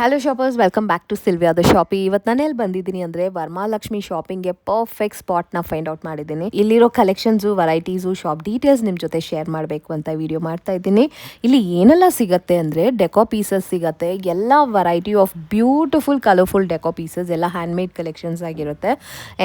Hello shoppers, welcome back to Silvia the shoppe. ಇವತ್ತು ನಾನು ಎಲ್ಲಿ ಬಂದಿದ್ದೀನಿ ಅಂದರೆ ವರಮಹಾಲಕ್ಷ್ಮಿ ಶಾಪಿಂಗ್ಗೆ ಪರ್ಫೆಕ್ಟ್ ಸ್ಪಾಟ್ನ ಫೈಂಡ್ ಔಟ್ ಮಾಡಿದ್ದೀನಿ. ಇಲ್ಲಿರೋ ಕಲೆಕ್ಷನ್ಸು, ವೆರೈಟೀಸು, ಶಾಪ್ ಡೀಟೇಲ್ಸ್ ನಿಮ್ಮ ಜೊತೆ ಶೇರ್ ಮಾಡಬೇಕು ಅಂತ ವಿಡಿಯೋ ಮಾಡ್ತಾ ಇದ್ದೀನಿ. ಇಲ್ಲಿ ಏನೆಲ್ಲ ಸಿಗುತ್ತೆ ಅಂದರೆ ಡೆಕೋ ಪೀಸಸ್ ಸಿಗುತ್ತೆ, ಎಲ್ಲ variety of beautiful colourful deco pieces, ಎಲ್ಲ ಹ್ಯಾಂಡ್ಮೇಡ್ ಕಲೆಕ್ಷನ್ಸ್ ಆಗಿರುತ್ತೆ.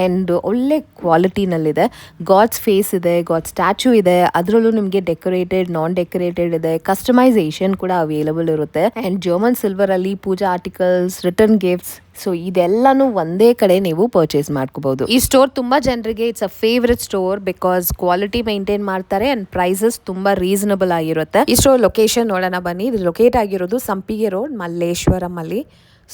ಆ್ಯಂಡ್ ಒಳ್ಳೆ ಕ್ವಾಲಿಟಿನಲ್ಲಿದೆ. ಗಾಡ್ಸ್ ಫೇಸ್ ಇದೆ, ಗಾಡ್ ಸ್ಟ್ಯಾಚ್ಯೂ ಇದೆ, ಅದರಲ್ಲೂ ನಿಮಗೆ ಡೆಕೋರೇಟೆಡ್, ನಾನ್ ಡೆಕೋರೇಟೆಡ್ ಇದೆ, ಕಸ್ಟಮೈಸೇಷನ್ ಕೂಡ ಅವೈಲಬಲ್ ಇರುತ್ತೆ. ಆ್ಯಂಡ್ ಜರ್ಮನ್ ಸಿಲ್ವರಲ್ಲಿ puja articles, return gifts, so ಇದೆಲ್ಲಾನು ಒಂದೇ ಕಡೆ ನೀವು ಪರ್ಚೇಸ್ ಮಾಡ್ಕೋಬಹುದು. ಈ ಸ್ಟೋರ್ ತುಂಬಾ ಜನರಿಗೆ it's a favourite store because quality maintain ಮಾಡ್ತಾರೆ ಅಂಡ್ ಪ್ರೈಸಸ್ ತುಂಬಾ ರೀಸನಬಲ್ ಆಗಿರುತ್ತೆ. ಈ ಸ್ಟೋರ್ ಲೊಕೇಶನ್ ನೋಡೋಣ ಬನ್ನಿ. ಇದು ಲೊಕೇಟ್ ಆಗಿರೋದು ಸಂಪಿಗೆ ರೋಡ್, ಮಲ್ಲೇಶ್ವರಂ ಅಲ್ಲಿ.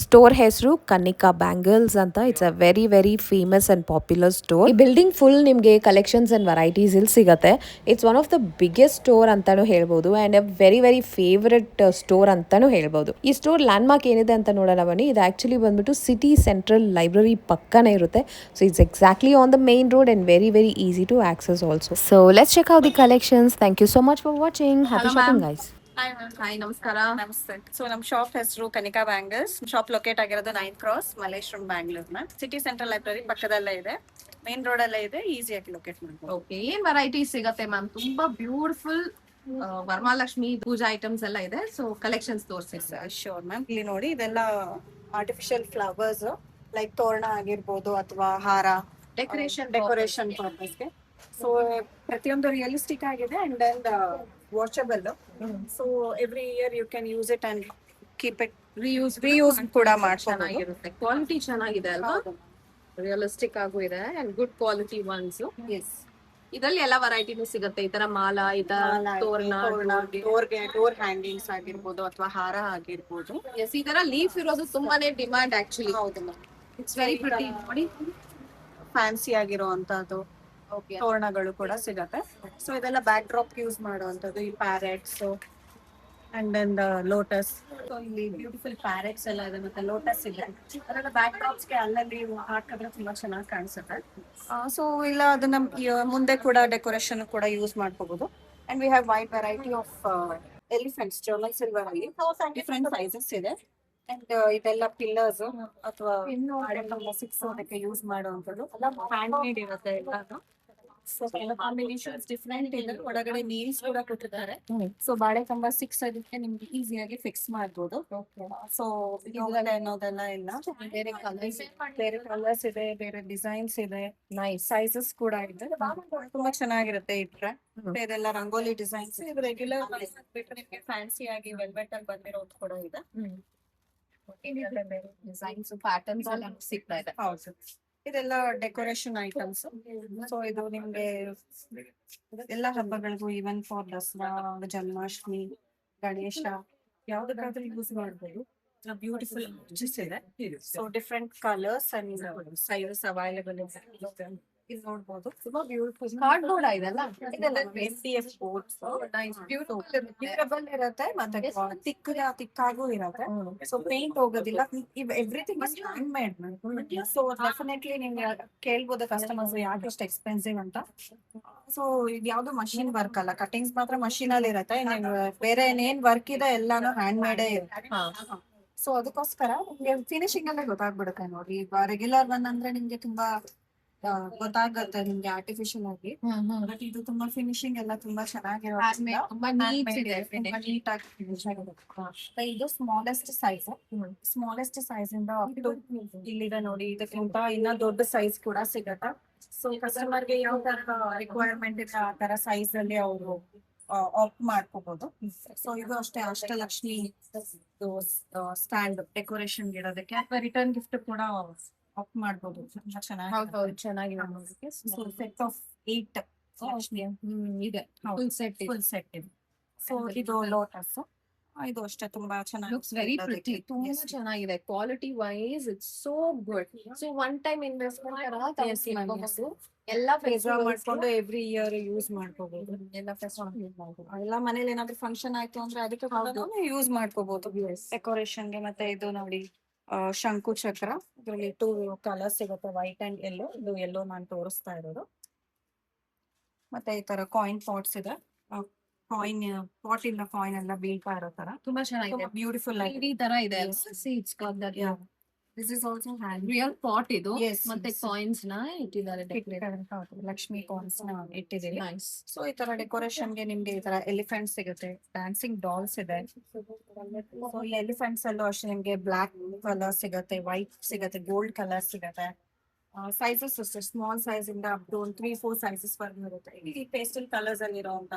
ಸ್ಟೋರ್ ಹೆಸರು ಕನಿಕಾ ಬ್ಯಾಂಗಲ್ಸ್ ಅಂತ. It's a very very famous and popular store. ಈ ಬಿಲ್ಡಿಂಗ್ ಫುಲ್ ನಿಮಗೆ ಕಲೆಕ್ಷನ್ಸ್ ಅಂಡ್ ವೆರೈಟೀಸ್ ಇಲ್ಲಿ ಸಿಗುತ್ತೆ. It's one of the biggest store ಅಂತಾನು ಹೇಳ್ಬೋದು and A very very favourite store ಅಂತಾನು ಹೇಳ್ಬೋದು. ಈ ಸ್ಟೋರ್ ಲ್ಯಾಂಡ್ ಮಾರ್ಕ್ ಏನಿದೆ ಅಂತ ನೋಡೋಣ ಬನ್ನಿ. ಇದು ಆಕ್ಚುಲಿ ಬಂದ್ಬಿಟ್ಟು ಸಿಟಿ ಸೆಂಟ್ರಲ್ ಲೈಬ್ರರಿ ಪಕ್ಕನೇ ಇರುತ್ತೆ. So it's exactly on the main road and very very easy to access also. So let's check out the collections. Thank you so much for watching. Happy shopping guys. Hi ma'am. Hi, ನಮಸ್ಕಾರ. ನಮಸ್ತೆ. So ನಮ್ಮ shop ಹೆಸರು Kanika bangles. Shop locate ಆಗಿರೋದು 9th cross, Malleshwaram, Bangalore ma'am. City central library ಪಕ್ಕದಲ್ಲೇ ಇದೆ, main road ಅಲ್ಲೇ ಇದೆ, ಈಸಿಯಾಗಿ ಲೊಕೇಟ್ ಮಾಡ್ಬೋದು. ಓಕೆ, ಏನ್ ವೆರೈಟೀಸ್ ಸಿಗತ್ತೆ ಮ್ಯಾಮ್? ತುಂಬಾ ಬ್ಯೂಟಿಫುಲ್ ವರಮಹಾಲಕ್ಷ್ಮಿ ಪೂಜಾ ಐಟಮ್ಸ್ ಎಲ್ಲ ಇದೆ. ಸೊ ಕಲೆಕ್ಷನ್ಸ್ ತೋರಿಸಿ. Sure ma'am. ಇಲ್ಲಿ ನೋಡಿ, ಇದೆಲ್ಲ ಆರ್ಟಿಫಿಷಿಯಲ್ ಫ್ಲವರ್ಸ್, ಲೈಕ್ ತೋರಣ ಆಗಿರ್ಬೋದು ಅಥವಾ ಹಾರ, ಡೆಕೋರೇಷನ್ ಪರ್ಪಸ್ಗೆ. ಸೊ ಪ್ರತಿಯೊಂದು ರಿಯಲಿಸ್ಟಿಕ್ ಆಗಿದೆ and then watchable. So every year you can use it and keep it, reuse ಕೂಡ ಮಾಡ್ಬೋದು. ಚೆನ್ನಾಗಿರುತ್ತೆ, ಕ್ವಾಲಿಟಿ ಚೆನ್ನಾಗಿದೆ ಅಲ್ವಾ? ರಿಯಲಿಸ್ಟಿಕ್ ಆಗು ಇದೆ and good quality ones. Yes. ಇದರಲ್ಲಿ ಎಲ್ಲ ವೆರೈಟಿನೂ ಸಿಗುತ್ತೆ. ಈ ತರ ಮಾಲಾ, ಈ ತರ ತೋರಣ, ಡೋರ್ ಹ್ಯಾಂಗಿಂಗ್ಸ್ ಆಗಿರ್ಬೋದು ಅಥವಾ ಹಾರ ಆಗಿರ್ಬೋದು. ಎಸ್, ಈ ತರ ಲೀಫ್ ಇರೋದು ತುಂಬಾನೇ ಡಿಮಾಂಡ್ ಆಕ್ಚುಲಿ. ಹೌದು ಮ್ಯಾಮ್. It's very pretty. ನೋಡಿ, ಫ್ಯಾನ್ಸಿ ಆಗಿರುವಂತದ್ದು ತೋರಣಗಳು ಕೂಡ ಸಿಗತ್ತೆ. ಸೊ ಇದೆಲ್ಲ ಬ್ಯಾಕ್ ಡ್ರಾಪ್ ಯೂಸ್ ಮಾಡುವಂತದ್ದು, ಈ parrots and then lotus. So ಇಲ್ಲಿ ಬ್ಯೂಟಿಫುಲ್ ಪ್ಯಾರೆಟ್ಸ್ ಎಲ್ಲ ಇದೆ, ಮತ್ತೆ ಲೋಟಸ್ ಇದೆ. ಅದೆಲ್ಲ ಬ್ಯಾಕ್ ಡ್ರಾಪ್ಸ್ಗೆ ಅಲ್ಲಲ್ಲಿ ಹಾಕಿದ್ರೆ ತುಂಬಾ ಚೆನ್ನಾಗಿ ಕಾಣಿಸುತ್ತೆ. ಸೊ ಇಲ್ಲ ಅದನ್ನ ಮುಂದೆ ಕೂಡ ಡೆಕೋರೇಷನ್ ಕೂಡ ಯೂಸ್ ಮಾಡ್ಕೋಬಹುದು. And we have wide variety of elephants, German silver ಅಲ್ಲಿ ಡಿಫ್ರೆಂಟ್ ಸೈಜಸ್ ಇದೆ. ಅಂಡ್ ಇದೆಲ್ಲ ಪಿಲ್ಲರ್ಸ್ ಅಥವಾ ಸಿಕ್ಸೋದಕ್ಕೆ ಯೂಸ್ ಮಾಡುವಂಥದ್ದು ಹ್ಯಾಂಡ್ ಮೇಡ್ ಇರುತ್ತೆ ಎಲ್ಲಾನು. ಸೊ ಕಾಂಬಿನೇಷನ್ಸ್ ಡಿಫ್ರೆಂಟ್ ಇದೆ. ಒಳಗಡೆ ನೀಲ್ಸ್ ಕೂಡ ಕೊಟ್ಟಿದ್ದಾರೆ. ಸೊ ಬಾಳೆ ಕಂಬ 6 ಅದಕ್ಕೆ ನಿಮ್ಗೆ ಈಸಿಯಾಗಿ ಫಿಕ್ಸ್ ಮಾಡ್ಬೋದು. ಸೊ ಅನ್ನೋದೆಲ್ಲ ಇಲ್ಲ, ಬೇರೆ ಕಲರ್ಸ್ ಇದೆ, ಬೇರೆ ಡಿಸೈನ್ಸ್ ಇದೆ, ಸೈಜಸ್ ಕೂಡ ಇದೆ. ತುಂಬಾ ಚೆನ್ನಾಗಿರುತ್ತೆ ಇಟ್ರೆ. ಇದೆಲ್ಲ ರಂಗೋಲಿ ಡಿಸೈನ್ಸ್. ಇದು ರೆಗ್ಯುಲರ್ ಬಿಟ್ಟರೆ ನಿಮ್ಗೆ ಫ್ಯಾನ್ಸಿ ಆಗಿ ವೆಲ್ವೆಟ್ ಅಲ್ಲಿ ಬಂದಿರೋದು ಕೂಡ ಇದೆ. ಡಿಸೈನ್ಸ್, ಪ್ಯಾಟರ್ನ್ಸ್ ಎಲ್ಲ ಸಿಗ್ತಾ ಇದೆ. ಹೌದು, ಇದೆಲ್ಲ ಡೆಕೋರೇಷನ್ ಐಟಮ್ಸ್. ಸೊ ಇದು ನಿಮ್ಗೆ ಎಲ್ಲ ಹಬ್ಬಗಳಿಗೂ, ಈವನ್ ಫಾರ್ ದಸರಾ, ಜನ್ಮಾಷ್ಟಮಿ, ಗಣೇಶ, ಯಾವ್ದಕ್ಕಾದ್ರೂ ಯೂಸ್ ಮಾಡ್ಬೋದು. ಬ್ಯೂಟಿಫುಲ್ ಆರ್ಚಸ್ ಇದೆ. So different colours and sizes available ಇದೆ. ಇದು ನೋಡ್ಬೋದು, ತುಂಬಾ ಬ್ಯೂಟಿಫುಲ್ ಕಾರ್ಡ್ಬೋರ್ಡ್ ಇದೆಲ್ಲ. ಇದೆಲ್ಲ MDF ಬೋರ್ಡ್ಸ್. ಡ್ಯೂರಬಲ್ ಇರುತ್ತೆ, ಮತ್ತೆ ತಿಕ್ಕಾಗೂ ಇರುತ್ತೆ. ಸೊ ಪೇಂಟ್ ಹೋಗೋದಿಲ್ಲ. Everything is hand made. So definitely ನಿಮ್ಗೆ ಕೇಳ್ಬೋದು ಕಸ್ಟಮರ್ಸ್ ಯಾಕೆ ಇಷ್ಟು ಎಕ್ಸ್ಪೆನ್ಸಿವ್ ಅಂತ. ಸೊ ಇದು ಯಾವ್ದು ಮಷಿನ್ ವರ್ಕ್ ಅಲ್ಲ, ಕಟಿಂಗ್ಸ್ ಮಾತ್ರ ಮಷೀನ್ ಅಲ್ಲಿ ಇರುತ್ತೆ. ಬೇರೆ ಏನ್ ವರ್ಕ್ ಇದೆ ಎಲ್ಲಾನು ಹ್ಯಾಂಡ್ ಮೇಡೇ ಇರುತ್ತೆ. ಸೊ ಅದಕ್ಕೋಸ್ಕರ ನಿಮ್ಗೆ ಫಿನಿಶಿಂಗ್ ಅಲ್ಲೇ ಗೊತ್ತಾಗ್ಬಿಡುತ್ತೆ. ನೋಡಿ, ಈಗ ರೆಗ್ಯುಲರ್ ಒನ್ ಅಂದ್ರೆ ನಿಮ್ಗೆ ತುಂಬಾ ಗೊತ್ತಾಗುತ್ತೆ ನಿಮ್ಗೆ ಆರ್ಟಿಫಿಷಿಯಲ್ ಆಗಿ. ಬಟ್ ಇದು ತುಂಬಾ ಫಿನಿಶಿಂಗ್ ಎಲ್ಲ ತುಂಬಾ ಚೆನ್ನಾಗಿರುತ್ತೆ. ತುಂಬಾ ನೀಟ್ ಇದೆ. ನೀಟ್ ಆಗಿ ಫಿನಿಶ್ ಆಗಿರುತ್ತೆ. ಇದು ಸ್ಮಾಲೆಸ್ಟ್ ಸೈಜ್ ಇಂದ ಇಲ್ಲಿದೆ ನೋಡಿ. ಇದಕ್ಕಿಂತ ಇನ್ನ ದೊಡ್ಡ ಸೈಜ್ ಕೂಡ ಸಿಗತ್ತೆ. ಸೊ ಕಸ್ಟಮರ್ಗೆ ಯಾವ ತರ ರಿಕ್ವೈರ್ಮೆಂಟ್ ಇದೆ ಆ ತರ ಸೈಜ್ ಅಲ್ಲಿ ಅವರು ಆಪ್ಟ್ ಮಾಡ್ಕೋಬಹುದು. ಸೊ ಇದು ಅಷ್ಟೇ, ಅಷ್ಟಲಕ್ಷ್ಮಿ ಸ್ಟ್ಯಾಂಡ್ ಡೆಕೋರೇಷನ್ ಇಡೋದಕ್ಕೆ ಅಥವಾ ರಿಟರ್ನ್ ಗಿಫ್ಟ್ ಕೂಡ ಆಪ್ಟ್ ಮಾಡ್ಬೋದು. ತುಂಬಾ ಚೆನ್ನಾಗಿದೆ. ಸೆಟ್ ಆಫ್ 8 ಲಕ್ಷ್ಮಿ ಇದೆ, ಫುಲ್ ಸೆಟ್ ಇದೆ. ಸೊ ಇದು ಲೋಟಸ್. ಇದು ಅಷ್ಟೇ ತುಂಬಾ ಲುಕ್ಸ್ ವೆರಿ ಪ್ರಿಟಿ. ತುಂಬಾ ಚೆನ್ನಾಗಿದೆ. Quality wise it's so good. So one time investment ಎಲ್ಲ ಪ್ರಿಸರ್ವ್ ಮಾಡ್ಕೊಂಡು ಎವ್ರಿ ಇಯರ್ ಯೂಸ್ ಮಾಡ್ಕೋಬಹುದು. ಎಲ್ಲ ಮನೇಲಿ ಏನಾದ್ರು ಫಂಕ್ಷನ್ ಆಯ್ತು ಅಂದ್ರೆ ಅದಕ್ಕೆ ಯೂಸ್ ಮಾಡ್ಕೋಬಹುದು ಡೆಕೋರೇಷನ್ಗೆ. ಮತ್ತೆ ಇದು ನೋಡಿ, ಶಂಕು ಚಕ್ರ. ಇದರಲ್ಲಿ 2 ಕಲರ್ಸ್ ಸಿಗುತ್ತೆ, ವೈಟ್ ಅಂಡ್ ಯೆಲ್ಲೋ. ಇದು ಯೆಲ್ಲೋ ನಾನು ತೋರಿಸ್ತಾ ಇರೋದು. ಮತ್ತೆ ಈ ತರ ಕಾಯಿನ್ ಪಾಟ್ಸ್ ಇದೆ. ಕಾಯಿನ್ ಪಾಟ್ ಇಂದ ಕಾಯಿನ್ ಎಲ್ಲ ಬೀಳ್ತಾ ಇರೋ ತರ ತುಂಬಾ ಚೆನ್ನಾಗಿದೆ. ಬ್ಯೂಟಿಫುಲ್ ಆಗಿ ಈ ತರ ಇದೆ Yes. Seats Yeah. This is also hand real pot ಇದು. Yes, ಮತ್ತೆ yes. ಕಾಯಿನ್ಸ್ ನ ಇಟ್ಟಿದ್ದಾರೆ ಲಕ್ಷ್ಮಿ ಕಾಯಿನ್ಸ್ ನ ಇಟ್ಟಿದ್ದೀವಿ. ನೈಸ್. ಸೊ ಈ ತರ ಡೆಕೋರೇಷನ್ ಗೆ ನಿಮ್ಗೆ ಈ ತರ ಎಲಿಫೆಂಟ್ ಸಿಗುತ್ತೆ, ಡ್ಯಾನ್ಸಿಂಗ್ ಡಾಲ್ಸ್ ಇದೆ. ಸೊ ಈ ಎಲಿಫೆಂಟ್ಸ್ ಅಲ್ಲೂ ಅಷ್ಟೇ ನಿಮ್ಗೆ ಬ್ಲಾಕ್ ಕಲರ್ ಸಿಗುತ್ತೆ, ವೈಟ್ ಸಿಗುತ್ತೆ, ಗೋಲ್ಡ್ ಕಲರ್ ಸಿಗುತ್ತೆ. ಸೈಜಸ್ ಅಷ್ಟೇ ಸ್ಮಾಲ್ ಸೈಜ್ ಇಂದ ಅಪ್ ಟು 3-4 ಸೈಜಸ್ ವರ್ಗು ಇರುತ್ತೆ. ಈ ಪೇಸ್ಟಲ್ ಕಲರ್ಸ್ ಅಲ್ಲಿ ಇರುವಂತ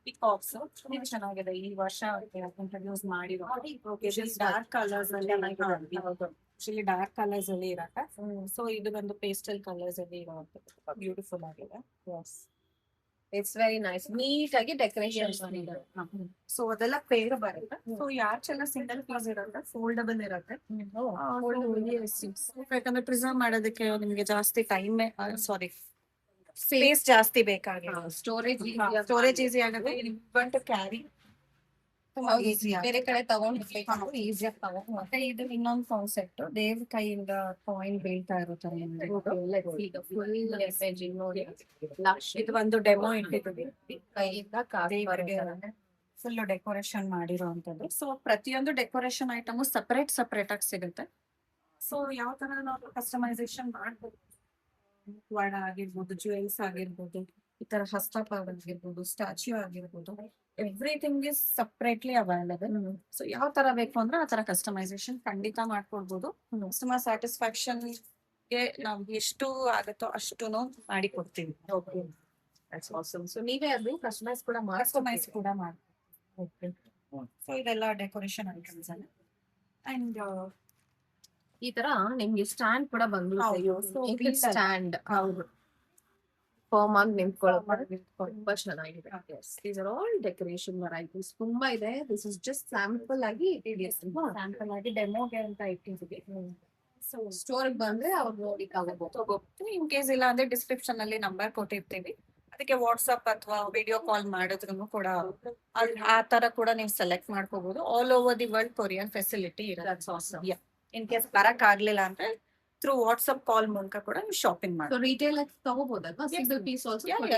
ಪಿಕಾಕ್ಸ್ ತುಂಬಾ ಚೆನ್ನಾಗಿದೆ. ಈ ವರ್ಷ ಇಂಟ್ರೊಡ್ಯೂಸ್ ಮಾಡಿರೋ ಡಾರ್ಕ್ ಕಲರ್ಸ್ ಅಲ್ಲಿ ಡಾರ್ಕ್ ಕಲರ್ಸ್ ಅಲ್ಲಿ ಇರತ್ತೆ. ಸೊ ಇದು ಒಂದು ಪೇಸ್ಟಲ್ ಕಲರ್ಸ್ ಅಲ್ಲಿ ಇರುವಂತ ಬ್ಯೂಟಿಫುಲ್ ಆಗಿದೆ. It's very nice. ನೀಟ್ ಆಗಿ ಡೆಕೋರೇಷನ್ ಮಾಡಿದ್ದಾರೆ. ಸೊ ಅದೆಲ್ಲ ಪೇರ್ ಬರುತ್ತೆ. ಸೊ ಯಾರ್ಚ್ ಎಲ್ಲ ಸಿಂಗಲ್ ಪೀಸ್ ಇರುತ್ತೆ, ಫೋಲ್ಡಬಲ್ ಇರುತ್ತೆ. ಯಾಕಂದ್ರೆ ಪ್ರಿಸರ್ವ್ ಮಾಡೋದಕ್ಕೆ ನಿಮ್ಗೆ ಜಾಸ್ತಿ ಟೈಮ್ ಸ್ಪೇಸ್ ಜಾಸ್ತಿ ಬೇಕಾಗಿದೆ. ಸ್ಟೋರೇಜ್ ಸ್ಟೋರೇಜ್ ಈಸಿ ಆಗುತ್ತೆ, ಟು ಕ್ಯಾರಿ ಈಸಿ ಆಗುತ್ತೆ. ಬೇರೆ ಕಡೆ ತಗೊಂಡ್ಬೇಕು ಈಸಿಯಾಗಿ ತಗೊಂಡು. ಮತ್ತೆ ಇದು ಇನ್ನೊಂದು ಕಾನ್ಸೆಪ್ಟ್, ದೇವ್ ಕೈಯಿಂದ ಕಾಯಿನ್ ಬೀಳ್ತಾ ಇರೋ ತರ ಇದು ಒಂದು ಡೆಮೋ ಇಟ್ಟಿದ್ದೀವಿ. ದೇವರಿಗೆ ಫುಲ್ ಡೆಕೋರೇಷನ್ ಮಾಡಿರೋಂಥದ್ದು. ಸೊ ಪ್ರತಿಯೊಂದು ಡೆಕೋರೇಷನ್ ಐಟಮು ಸಪರೇಟ್ ಆಗಿ ಸಿಗುತ್ತೆ. ಸೊ ಯಾವ ತರ ನಾವು ಕಸ್ಟಮೈಸೇಷನ್ ಮಾಡ್ಬೋದು, ವಡ ಆಗಿರ್ಬೋದು, ಜುವೆಲ್ಸ್ ಆಗಿರ್ಬೋದು, ಈ ತರ ಹಸ್ತಪಾದ ಆಗಿರ್ಬೋದು, ಸ್ಟ್ಯಾಚ್ಯೂ ಆಗಿರ್ಬೋದು, everything is separately available. So ಯಾವ ತರ ಬೇಕು ಅಂದ್ರೆ ಆ ತರ ಕಸ್ಟಮೈಸೇಷನ್ ಖಂಡಿತ ಮಾಡ್ಕೊಡ್ಬೋದು. ಕಸ್ಟಮರ್ ಸ್ಯಾಟಿಸ್ಫ್ಯಾಕ್ಷನ್ ಗೆ ನಾವು ಎಷ್ಟು ಆಗುತ್ತೋ ಅಷ್ಟು ಮಾಡಿ ಕೊಡ್ತೀವಿ. ಸೊ ನೀವೇ ಅದು ಕಸ್ಟಮೈಸ್ ಕೂಡ ಕಸ್ಟಮೈಸ್ ಕೂಡ ಮಾಡ್ತೀವಿ. ಸೊ ಇದೆಲ್ಲ ಡೆಕೋರೇಷನ್ ಐಟಮ್ಸ್ ಅಲ್ಲ. ಅಂಡ್ ಈ ತರ ನಿಮ್ಗೆ ಸ್ಟ್ಯಾಂಡ್ ಕೂಡ ಬಂದ್ಬಿಡುತ್ತೆ. ಸ್ಟ್ಯಾಂಡ್ ಹೌದು, ಫಾರ್ಮ್ ಆಗಿ ನಿಂತ್ಕೊಳ್ಳೋದು ತುಂಬಾ ಚೆನ್ನಾಗಿದೆ. These are all decoration varieties ತುಂಬಾ ಇದೆ. ದಿಸ್ ಇಸ್ ಜಸ್ಟ್ ಸ್ಯಾಂಪಲ್ ಆಗಿ ಸ್ಯಾಂಪಲ್ ಆಗಿ ಡೆಮೋಗೆ ಅಂತ ಇಟ್ಟಿದ್ದೀವಿ. ಸೊ ಸ್ಟೋರ್ ಬಂದ್ರೆ ಅವ್ರು ನೋಡಿ ತಗೋಬಹುದು. ಇನ್ ಕೇಸ್ ಇಲ್ಲ ಅಂದ್ರೆ ಡಿಸ್ಕ್ರಿಪ್ಷನ್ ಅಲ್ಲಿ ನಂಬರ್ ಕೊಟ್ಟಿರ್ತೀವಿ, ಅದಕ್ಕೆ ವಾಟ್ಸ್ಆಪ್ ಅಥವಾ ವಿಡಿಯೋ ಕಾಲ್ ಮಾಡಿದ್ರು ಕೂಡ ಆ ತರ ಕೂಡ ನೀವು ಸೆಲೆಕ್ಟ್ ಮಾಡ್ಕೋಬಹುದು. All over the world courier facility ಇರುತ್ತೆ. ಇನ್ ಕೇಸ್ ಬರಕ್ ಆಗ್ಲಿಲ್ಲ ಅಂದ್ರೆ ಥ್ರೂ ವಾಟ್ಸ್ಆಪ್ ಕಾಲ್ ಮೂಲಕ ಕೂಡ ನೀವು ಶಾಪಿಂಗ್ ಸೊ ಮಾಡಿ ರಿಟೇಲ್ ತಗೋಬಹುದಲ್ವಾ? Single piece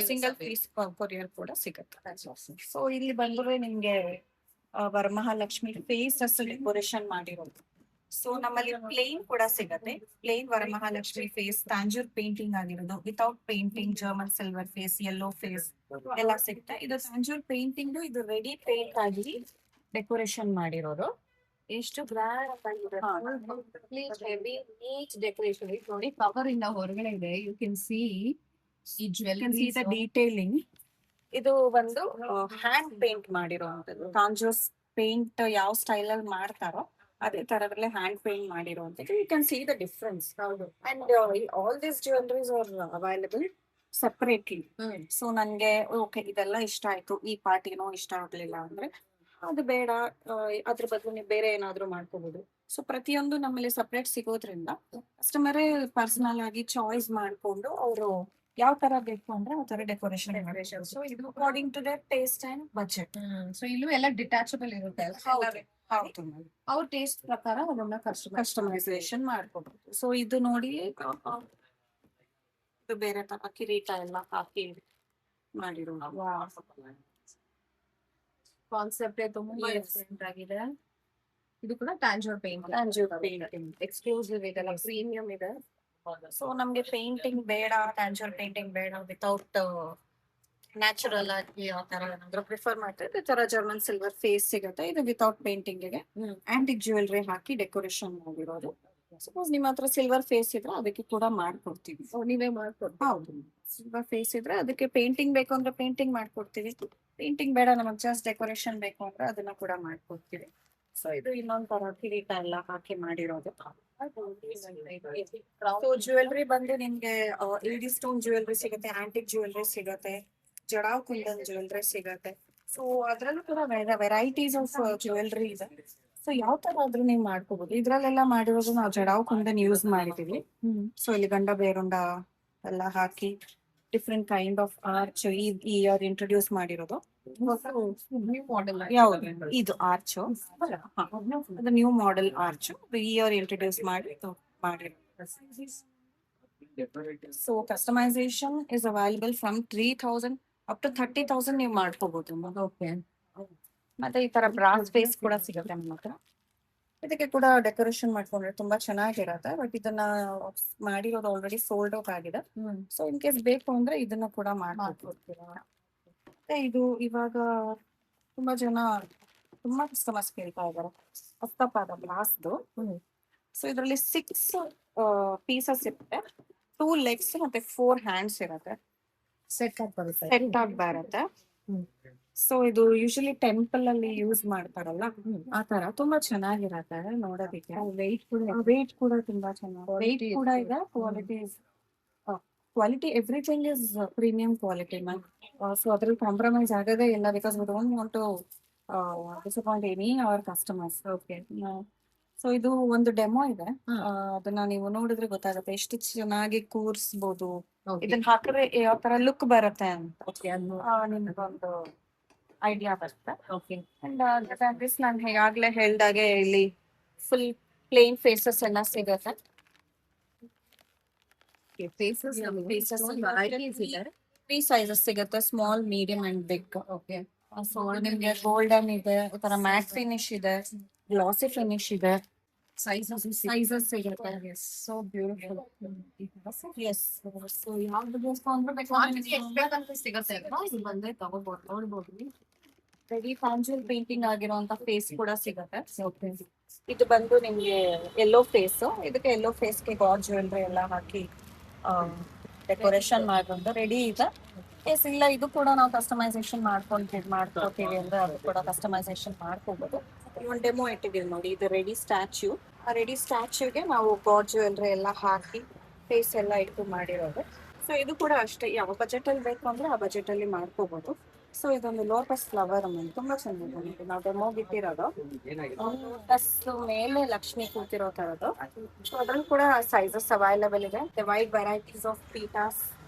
single piece courier ಕೂಡ ಸಿಗುತ್ತೆ. ಸೊ ಇಲ್ಲಿ ಬಂದ್ರೆ ನಿಮ್ಗೆ ವರಮಹಾಲಕ್ಷ್ಮಿ ಫೇಸ್ ಡೆಕೋರೇಷನ್ ಮಾಡಿರೋದು. ಸೊ ನಮ್ಮಲ್ಲಿ ಪ್ಲೇನ್ ಕೂಡ ಸಿಗತ್ತೆ. Plain Varamahalakshmi face Tanjore painting ಆಗಿರೋದು, without painting, German silver face, yellow face ಎಲ್ಲ ಸಿಗುತ್ತೆ. ಇದು ತಾಂಜೂರ್ ಪೇಂಟಿಂಗ್, ಇದು ರೆಡಿ ಪೇಂಟ್ ಆಗಿ ಡೆಕೋರೇಷನ್ ಮಾಡಿರೋದು. ಎಷ್ಟು ಗ್ರ್ಯಾಂಡ್ ಹೆವಿ ನೀಟ್ ಡೆಕೋರೇಷನ್ ನೋಡಿ. ಕವರ್ ಇಂದ ಹೊರಗಡೆ ಇದೆ, ಯು ಕ್ಯಾನ್ ಸಿ ಈ ಜ್ಯುವೆಲ್ಲರಿ ಡೀಟೇಲಿಂಗ್. ಇದು ಒಂದು ಹ್ಯಾಂಡ್ ಪೇಂಟ್ ಮಾಡಿರೋಂಥದ್ದು. ತಾಂಜೂರ್ ಪೇಂಟ್ ಯಾವ ಸ್ಟೈಲ್ ಅಲ್ಲಿ ಮಾಡ್ತಾರೋ ಅದೇ ತರದಲ್ಲೇ ಹ್ಯಾಂಡ್ ಪೇಂಟ್ ಮಾಡಿರುವಂತದ್ದು. You can see the difference. And all this jewelleries are available separately. So ನನ್ಗೆ ಓಕೆ ಇದೆಲ್ಲ ಇಷ್ಟ ಆಯ್ತು, ಈ ಪಾರ್ಟ್ ಏನೋ ಇಷ್ಟ ಆಗ್ಲಿಲ್ಲ ಅಂದ್ರೆ ಅದು ಬೇಡ, ಅದ್ರ ಬದಲು ನೀವು ಬೇರೆ ಏನಾದ್ರು ಮಾಡ್ಕೋಬಹುದು. ಸೊ ಪ್ರತಿಯೊಂದು ನಮ್ಮಲ್ಲಿ ಸಪರೇಟ್ ಸಿಗೋದ್ರಿಂದ ಕಸ್ಟಮರೇ ಪರ್ಸನಲ್ ಆಗಿ ಚಾಯ್ಸ್ ಮಾಡ್ಕೊಂಡು ಅವರು ಯಾವ ತರ ಬೇಕು ಅಂದ್ರೆ ಆ ತರ ಡೆಕೋರೇಷನ್. ಸೊ ಇದು according to their taste and budget. So ಇಲ್ಲೂ ಎಲ್ಲ ಡಿಟ್ಯಾಚಬಲ್ ಇರುತ್ತೆ. ಹೌದು, ಅವ್ರ ಟೇಸ್ಟ್ ಪ್ರಕಾರ ಅದನ್ನ ಕಸ್ಟಮೈಸೇಷನ್ ಮಾಡ್ಕೋಬಹುದು. ಸೊ ಇದು ನೋಡಿ, ಇದು ಬೇರೆ ತರ ಕಿರೀಟ ಎಲ್ಲ ಹಾಕಿ ಮಾಡಿರೋ ಕಾನ್ಸೆಪ್ಟ್ ತುಂಬಾ ಡಿಫರೆಂಟ್ ಆಗಿದೆ. ಇದು ಕೂಡ ಟ್ಯಾಂಜೂರ್ ಪೇಂಟಿಂಗ್ ಎಕ್ಸ್ಕ್ಲೂಸಿವ್ ಇದೆ, ಪ್ರೀಮಿಯಂ ಇದೆ. ಸೊ ನಮ್ಗೆ ಪೇಂಟಿಂಗ್ ಬೇಡ, ಟ್ಯಾಂಜೂರ್ ಪೇಂಟಿಂಗ್ ಬೇಡ, ವಿತೌಟ್ ನ್ಯಾಚುರಲ್ ಆಗಿ ಆ ತರ ಏನಾದ್ರು ಪ್ರಿಫರ್ ಮಾಡ್ತಾರೆ. ಈ ತರ ಜರ್ಮನ್ ಸಿಲ್ವರ್ ಫೇಸ್ ಸಿಗುತ್ತೆ. ಇದು ವಿತೌಟ್ ಪೇಂಟಿಂಗ್ ಗೆ ಆಂಟಿಕ್ ಜ್ಯುವೆಲ್ರಿ ಹಾಕಿ ಡೆಕೋರೇಷನ್ ಮಾಡಿರೋದು. ಸಪೋಸ್ ನಿಮ್ಮ ಹತ್ರ ಸಿಲ್ವರ್ ಫೇಸ್ ಇದ್ರೆ ಅದಕ್ಕೆ ಕೂಡ ಮಾಡ್ಕೊಡ್ತೀವಿ. ನೀವೇ ಮಾಡ್ಕೊಡ್ತೀವಿ? ಹೌದು, ಸಿಲ್ವರ್ ಫೇಸ್ ಇದ್ರೆ ಅದಕ್ಕೆ ಪೇಂಟಿಂಗ್ ಬೇಕು ಅಂದ್ರೆ ಪೇಂಟಿಂಗ್ ಮಾಡ್ಕೊಡ್ತೀವಿ. ಪೇಂಟಿಂಗ್ ಬೇಡ, ನಮಗ್ ಜಸ್ಟ್ ಡೆಕೋರೇಷನ್ ಬೇಕು ಅಂದ್ರೆ ಅದನ್ನ ಕೂಡ ಮಾಡ್ಕೊಡ್ತೀವಿ. ಸೊ ಇದು ಇನ್ನೊಂದ್ ತರ ಕಿರೀಟ ಎಲ್ಲ ಹಾಕಿ ಮಾಡಿರೋದು. ಸೊ ಜ್ಯುವೆಲ್ರಿ ಬಂದು ನಿಮ್ಗೆ ಏಡಿ ಸ್ಟೋನ್ ಜ್ಯುವೆಲ್ರಿ ಸಿಗುತ್ತೆ, ಆಂಟಿಕ್ ಜ್ಯುವೆಲ್ರಿ ಸಿಗುತ್ತೆ, ಜಡಾವ್ ಕುಂದನ್ ಜ್ಯುವೆಲ್ರಿ ಸಿಗುತ್ತೆ. ಸೊ ಅದ್ರಲ್ಲೂ ಕೂಡ ವೆರೈಟೀಸ್ ಆಫ್ ಜ್ಯುವೆಲ್ರಿ ಇದೆ. ಸೊ ಯಾವ ತರ ಆದ್ರೂ ನೀವು ಮಾಡ್ಕೋಬಹುದು. ಇದ್ರಲ್ಲೆಲ್ಲ ಮಾಡಿರೋದು ನಾವು ಜಡಾವ್ ಕುಂದನ್ ಯೂಸ್ ಮಾಡಿದೀವಿ. ಸೊ ಇಲ್ಲಿ ಗಂಡ ಬೇರುಂಡ ಎಲ್ಲ ಹಾಕಿ ಡಿಫ್ರೆಂಟ್ ಕೈಂಡ್ ಆಫ್ ಆರ್ಚ್ ಈ ಇಯರ್ ಇಂಟ್ರೊಡ್ಯೂಸ್ ಮಾಡಿರೋದು. ನ್ಯೂ ಮಾಡೆಲ್ ಯಾವ್ದು ಇದು ಆರ್ಚ್? ಅದು ನ್ಯೂ ಮಾಡೆಲ್ ಆರ್ಚ್ ಈ ಇಯರ್ ಇಂಟ್ರೊಡ್ಯೂಸ್ ಮಾಡಿರೋದು. So customization is available from 3,000 up to 30,000 ನೀವು ಮಾಡ್ಕೋಬಹುದು. ಓಕೆ. ಮತ್ತೆ ಈ ತರ ಬ್ರಾಸ್ ಫೇಸ್ ಕೂಡ ಸಿಗುತ್ತೆ ನಮ್ಮ ಹತ್ರ. ಇದಕ್ಕೆ ಕೂಡ ಡೆಕೋರೇಷನ್ ಮಾಡ್ಕೊಂಡ್ರೆ ತುಂಬಾ ಚೆನ್ನಾಗಿರತ್ತೆ. ಬಟ್ ಇದನ್ನ ಮಾಡಿರೋದು ಆಲ್ರೆಡಿ ಸೋಲ್ಡ್ ಔಟ್ ಆಗಿದೆ. ಸೊ ಇನ್ ಕೇಸ್ ಬೇಕು ಅಂದ್ರೆ ಇದನ್ನ ಕೂಡ ಮಾಡ್ಕೊಡ್ತೀರಾ. ಮತ್ತೆ ಇದು ಇವಾಗ ತುಂಬಾ ಜನ ತುಂಬಾ ಕಸ್ಟಮರ್ಸ್ ಕೇಳ್ತಾ ಇದಾರೆ ಹಸ್ತಪಾದ ಬ್ರಾಸ್ದು. ಸೊ ಇದರಲ್ಲಿ 6 ಪೀಸಸ್ ಇರುತ್ತೆ. 2 ಲೆಗ್ಸ್ ಮತ್ತೆ 4 ಹ್ಯಾಂಡ್ಸ್ ಇರುತ್ತೆ. ಸೆಟ್ ಆಗಿ ಬರುತ್ತೆ. ಸೆಟ್ ಆಗಿ ಬರುತ್ತೆ. ಸೊ ಇದು ಯೂಶಲಿ ಟೆಂಪಲ್ ಅಲ್ಲಿ ಯೂಸ್ ಮಾಡ್ತಾರಲ್ಲ, ಆ ತರ ತುಂಬಾ ಚೆನ್ನಾಗಿರತ್ತೆ ನೋಡೋದಿಕ್ಕೆ. ವೇಟ್ ಕೂಡ ತುಂಬಾ ಚೆನ್ನಾಗಿ ವೇಟ್ ಕೂಡ ಇದೆ. Quality everything is premium quality ma'am. So ಅದ್ರಲ್ಲಿ ಕಾಂಪ್ರಮೈಸ್ ಆಗದೇ ಇಲ್ಲ. Because we don't want to disappoint any our customers. Okay. So ಇದು ಒಂದು ಡೆಮೋ ಇದೆ. ಅದನ್ನ ನೀವು ನೋಡಿದ್ರೆ ಗೊತ್ತಾಗುತ್ತೆ ಎಷ್ಟು ಚೆನ್ನಾಗಿ ಕೂರ್ಸ್ಬೋದು. ಇದನ್ನ ಹಾಕಿದ್ರೆ ಯಾವ ತರ ಲುಕ್ ಬರುತ್ತೆ ಅಂತ ನಿಮ್ಗೊಂದು ಐಡಿಯಾ ಬರುತ್ತೆ. ಅಂಡ್ ನಾನು ಹೇಗಾಗ್ಲೇ ಹೇಳ್ದಾಗೆ ಇಲ್ಲಿ ಫುಲ್ ಪ್ಲೇನ್ ಫೇಸಸ್ ಎಲ್ಲ ಸಿಗುತ್ತೆ. ತ್ರೀ ಸೈಜಸ್ ಸಿಗುತ್ತೆ, small, medium and big. Okay. So ನಿಮ್ಗೆ ಗೋಲ್ಡನ್ ಇದೆ, ಈ ತರ ಮ್ಯಾಟ್ ಫಿನಿಶ್ ಇದೆ, ಗ್ಲಾಸಿ ಫಿನಿಶ್ ಇದೆ, ಸೈಜಸ್ ಸಿಗುತ್ತೆ. So beautiful. ಎಸ್. ಸೊ ಯಾವ್ದು ಬೇಕು ಅಂದ್ರೆ ಸಿಗುತ್ತೆ ಬಂದ್ರೆ ತಗೋಬಹುದು, ನೋಡ್ಬೋದು. ರೆಡಿ ಫ್ಯಾನ್ಶುಯಲ್ ಪೇಂಟಿಂಗ್ ಆಗಿರುವಂತ ಫೇಸ್ ಕೂಡ ಸಿಗುತ್ತೆ. ಇದು ಬಂದು ನಿಮ್ಗೆ ಯೆಲ್ಲೋ ಫೇಸ್. ಇದಕ್ಕೆ ಯೆಲ್ಲೋ ಫೇಸ್ಗೆ ಗಾಡ್ ಜ್ಯುವೆಲ್ರಿ ಎಲ್ಲ ಹಾಕಿ ಡೆಕೋರೇಷನ್ ಮಾಡ್ಕೊಂಡು ರೆಡಿ ಇದೆ. ಎಸ್, ಇಲ್ಲ ಇದು ಕೂಡ ನಾವು ಕಸ್ಟಮೈಸೇಷನ್ ಮಾಡ್ಕೊತೀವಿ ಅಂದ್ರೆ ಅದು ಕೂಡ ಕಸ್ಟಮೈಸೇಷನ್ ಮಾಡ್ಕೋಬಹುದು. ಒಂದು ಡೆಮೋ ಇಟ್ಟಿದ್ದೀವಿ ನೋಡಿ, ಇದು ರೆಡಿ ಸ್ಟ್ಯಾಚ್ಯೂ. ಆ ರೆಡಿ ಸ್ಟ್ಯಾಚ್ಯೂಗೆ ನಾವು ಗಾಡ್ ಜ್ಯುವೆಲ್ರಿ ಎಲ್ಲ ಹಾಕಿ ಫೇಸ್ ಎಲ್ಲ ಇಟ್ಟು ಮಾಡಿರೋದು. ಸೊ ಇದು ಕೂಡ ಅಷ್ಟೇ, ಯಾವ ಬಜೆಟ್ ಅಲ್ಲಿ ಬೇಕು ಅಂದ್ರೆ ಆ ಬಜೆಟ್ ಅಲ್ಲಿ ಮಾಡ್ಕೋಬಹುದು. ಸೊ ಇದೊಂದು ಲೋಟಸ್ ಫ್ಲವರ್ ತುಂಬಾ ಚೆನ್ನಾಗಿದೆ. ನಾವು ಡೆಮೋ ಬಿಟ್ಟಿರೋದು ಲೋಟಸ್ ಮೇಲೆ ಲಕ್ಷ್ಮಿ ಕೂತಿರೋ ತರದ್ದು. ಸೊ ಅದ್ರಲ್ಲಿ ಕೂಡ ಸೈಜಸ್ ಅವೈಲಬಲ್ ಇದೆ. Wide varieties of peethas